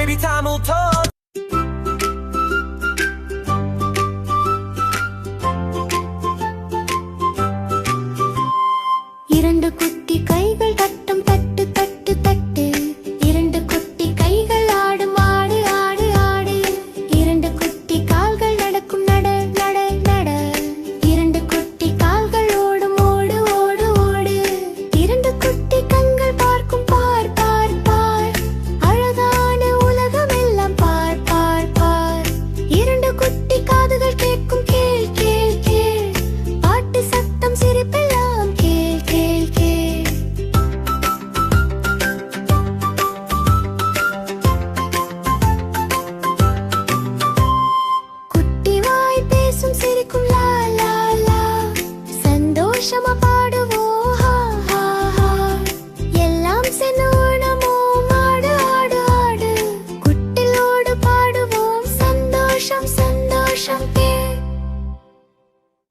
Baby, time will talk. இரண்டு குட்டி கைகள் தட்டும் தட்டு தட்டு தட்டு, இரண்டு குட்டி கைகள் ஆடும் ஆடு ஆடு ஆடு, இரண்டு குட்டி கால்கள் நடக்கும் நட நட நட, இரண்டு குட்டி கால்கள் ஓடும் ஓடு ஓடு ஓடு, இரண்டு குட்டி கண்கள் பார்க்கும் பார் பார் பார், அழகான உலகம் எல்லாம் பார் பார் பார், இரண்டு குட்டி காதுகள் கேட்கும் கேள் கேள் கேள், பாட்டு சத்தம் சிரிப்பெல்லாம் கேள் கேள் கேள். குட்டி வாய் பேசும் சிரிக்கும் லா லா லா, சந்தோஷமா பாடுவோம் ஹா ஹா ஹா, எல்லாம் சேர்ந்து உணவோம் ஆடு ஆடு ஆடு, குட்டிலோடு பாடுவோம் சந்தோஷம் சந்தோஷம்.